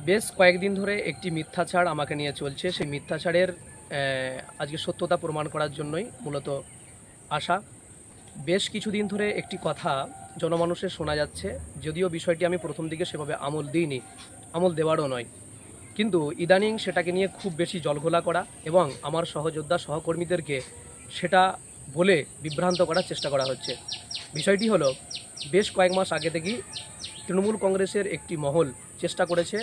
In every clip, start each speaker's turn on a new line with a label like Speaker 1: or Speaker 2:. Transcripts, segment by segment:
Speaker 1: বেশ কয়েকদিন ধরে একটি মিথ্যাচার আমাকে নিয়ে চলছে। সেই মিথ্যাচারের আজকে সত্যতা প্রমাণ করার জন্যই মূলত আসা। বেশ কিছুদিন ধরে একটি কথা জনমানুষের শোনা যাচ্ছে, যদিও বিষয়টি আমি প্রথম দিকে সেভাবে আমল দিইনি, আমল দেওয়ারও নয়, কিন্তু ইদানিং সেটাকে নিয়ে খুব বেশি জলঘোলা করা এবং আমার সহযোদ্ধা সহকর্মীদেরকে সেটা বলে বিভ্রান্ত করার চেষ্টা করা হচ্ছে। বিষয়টি হলো, বেশ কয়েক মাস আগে থেকেই তৃণমূল কংগ্রেসের একটি মহল চেষ্টা করেছে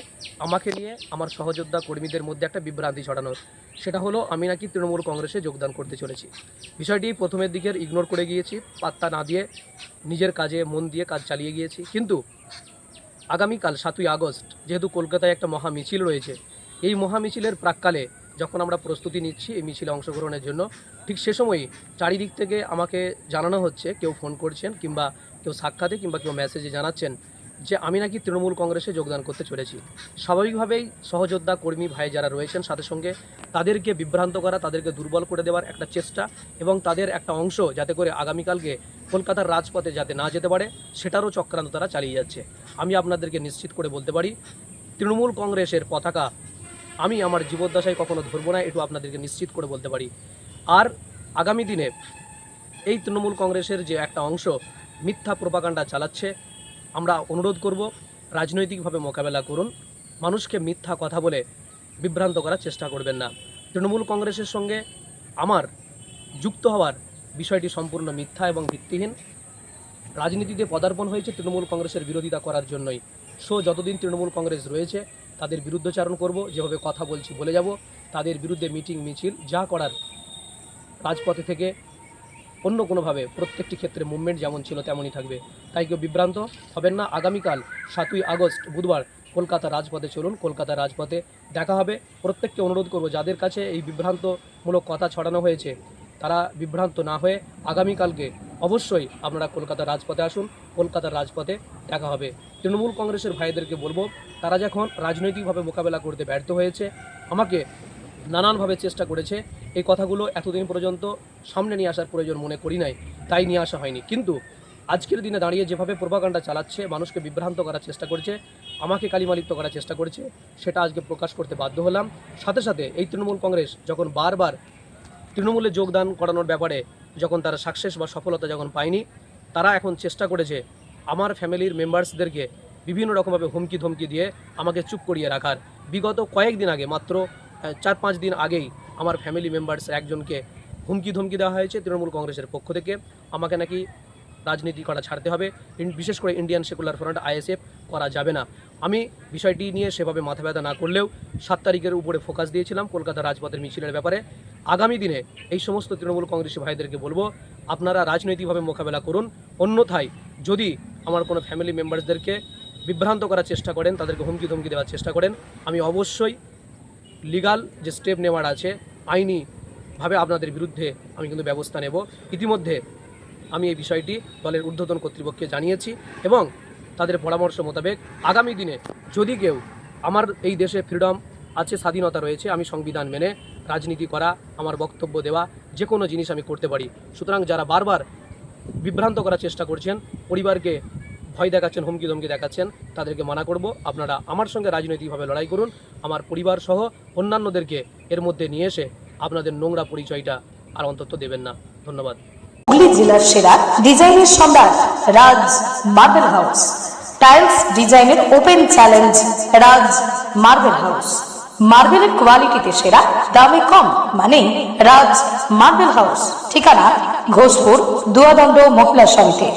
Speaker 1: আমাকে নিয়ে আমার সহযোদ্ধা কর্মীদের মধ্যে একটা বিভ্রান্তি ছড়ানোর। সেটা হলো আমি নাকি তৃণমূল কংগ্রেসে যোগদান করতে চলেছি। বিষয়টি প্রথমের দিকের ইগনোর করে গিয়েছি, পাত্তা না দিয়ে নিজের কাজে মন দিয়ে কাজ চালিয়ে গিয়েছি। কিন্তু আগামীকাল 7ই আগস্ট যেহেতু কলকাতায় একটা মহা মিছিল রয়েছে, এই মহা মিছিলের প্রাক্কালে যখন আমরা প্রস্তুতি নিচ্ছি এই মিছিলে অংশগ্রহণের জন্য, ঠিক সে সময়ই চারিদিক থেকে আমাকে জানানো হচ্ছে, কেউ ফোন করছেন কিংবা কেউ সাক্ষাতে কিংবা কেউ মেসেজে জানাচ্ছেন যে আমি নাকি তৃণমূল কংগ্রেসে যোগদান করতে চলেছি। স্বাভাবিকভাবেই সহযোদ্ধা কর্মী ভাই যারা রয়েছেন সাথে সঙ্গে তাদেরকে বিভ্রান্ত করা, তাদেরকে দুর্বল করে দেওয়ার একটা চেষ্টা এবং তাদের একটা অংশ যাতে করে আগামীকালকে কলকাতার রাজপথে যাতে না যেতে পারে সেটারও চক্রান্ত তারা চালিয়ে যাচ্ছে। আমি আপনাদেরকে নিশ্চিত করে বলতে পারি, তৃণমূল কংগ্রেসের পতাকা আমি আমার জীবদ্দশায় কখনো ধরবো না, এটু আপনাদেরকে নিশ্চিত করে বলতে পারি। আর আগামী দিনে এই তৃণমূল কংগ্রেসের যে একটা অংশ মিথ্যা প্রোপাগান্ডা চালাচ্ছে, আমরা অনুরোধ করব রাজনৈতিকভাবে মোকাবেলা করুন, মানুষকে মিথ্যা কথা বলে বিভ্রান্ত করার চেষ্টা করবেন না। তৃণমূল কংগ্রেসের সঙ্গে আমার যুক্ত হওয়ার বিষয়টি সম্পূর্ণ মিথ্যা এবং ভিত্তিহীন। রাজনীতিতে পদার্পণ হয়েছে তৃণমূল কংগ্রেসের বিরোধিতা করার জন্যই। যতদিন তৃণমূল কংগ্রেস রয়েছে তাদের বিরুদ্ধচারণ করব, যেভাবে কথা বলছি বলে যাব, তাদের বিরুদ্ধে মিটিং মিছিল যা করার রাজপথে থেকে অন্য কোনোভাবে প্রত্যেকটি ক্ষেত্রে মুভমেন্ট যেমন ছিল তেমনই থাকবে। তাই কেউ বিভ্রান্ত হবেন না। আগামীকাল 7ই আগস্ট বুধবার কলকাতা রাজপথে চলুন, কলকাতা রাজপথে দেখা হবে। প্রত্যেককে অনুরোধ করব, যাদের কাছে এই বিভ্রান্তমূলক কথা ছড়ানো হয়েছে তারা বিভ্রান্ত না হয়ে আগামীকালকে অবশ্যই আপনারা কলকাতা রাজপথে আসুন, কলকাতার রাজপথে দেখা হবে। তৃণমূল কংগ্রেসের ভাইদেরকে বলবো, তারা যখন রাজনৈতিকভাবে মোকাবেলা করতে ব্যর্থ হয়েছে, আমাকে নানানভাবে চেষ্টা করেছে, এই কথাগুলো এতদিন পর্যন্ত সামনে নিয়ে আসার প্রয়োজন মনে করি নাই, তাই নিয়ে আসা হয়নি। কিন্তু আজকের দিনে দাঁড়িয়ে যেভাবে প্রোপাগান্ডা চালাচ্ছে, মানুষকে বিভ্রান্ত করার চেষ্টা করছে, আমাকে কালিমালিপ্ত করার চেষ্টা করছে, সেটা আজকে প্রকাশ করতে বাধ্য হলাম। সাথে সাথে এই তৃণমূল কংগ্রেস যখন বারবার তৃণমূলে যোগদান করানোর ব্যাপারে যখন তারা সাকসেস বা সফলতা যখন পায়নি, তারা এখন চেষ্টা করেছে আমার ফ্যামিলির মেম্বার্সদেরকে বিভিন্ন রকমভাবে হুমকি ধমকি দিয়ে আমাকে চুপ করিয়ে রাখার। বিগত কয়েকদিন আগে, মাত্র 4-5 দিন আগেই আমার ফ্যামিলি মেম্বার্স একজনকে হুমকি ধমকি দেওয়া হয়েছে তৃণমূল কংগ্রেসের পক্ষ থেকে। আমাকে নাকি রাজনীতি করা ছাড়তে হবে, বিশেষ করে ইন্ডিয়ান সেকুলার ফ্রন্ট ISF করা যাবে না। আমি বিষয়টি নিয়ে সেভাবে মাথা ব্যথা না করলেও 7 তারিখের উপরে ফোকাস দিয়েছিলাম কলকাতা রাজপথের মিছিলের ব্যাপারে। আগামী দিনে এই সমস্ত তৃণমূল কংগ্রেসী ভাইদেরকে বলবো, আপনারা রাজনৈতিকভাবে মোকাবেলা করুন। অন্যথায় যদি আমার কোনো ফ্যামিলি মেম্বার্সদেরকে বিভ্রান্ত করার চেষ্টা করেন, তাদেরকে হুমকি ধমকি দেওয়ার চেষ্টা করেন, আমি অবশ্যই লিগাল যে স্টেপ নেওয়ার আছে আইনিভাবে আপনাদের বিরুদ্ধে আমি কিন্তু ব্যবস্থা নেব। ইতিমধ্যে আমি এই বিষয়টি দলের ঊর্ধ্বতন কর্তৃপক্ষকে জানিয়েছি এবং তাদের পরামর্শ মোতাবেক আগামী দিনে যদি কেউ, আমার এই দেশে ফ্রিডম আছে, স্বাধীনতা রয়েছে, আমি সংবিধান মেনে রাজনীতি করা, আমার বক্তব্য দেওয়া, যে কোনো জিনিস আমি করতে পারি। সুতরাং যারা বারবার বিভ্রান্ত করার চেষ্টা করছেন, পরিবারকে ভয় দেখাচ্ছেন, হুমকি ধমকি দেখাচ্ছেন, তাদেরকে মানা করব, আপনারা আমার সঙ্গে রাজনৈতিকভাবে লড়াই করুন। আমার পরিবার সহ অন্যান্যদেরকে এর মধ্যে নিয়ে এসে আপনাদের নোংরা পরিচয়টা আর অন্তত দেবেন না। ধন্যবাদ।
Speaker 2: হুগলি জেলার সেরা ডিজাইনের সম্রাট রাজ মার্বেল হাউস, টাইলস ডিজাইনের ওপেন চ্যালেঞ্জ রাজ মার্বেল হাউস। মার্বেলের কোয়ালিটিতে সেরা, দামে কম, মানে রাজ মার্বেল হাউস। ঠিকানা ঘোষপুর দুয়াদণ্ড মহিলা সমিতি।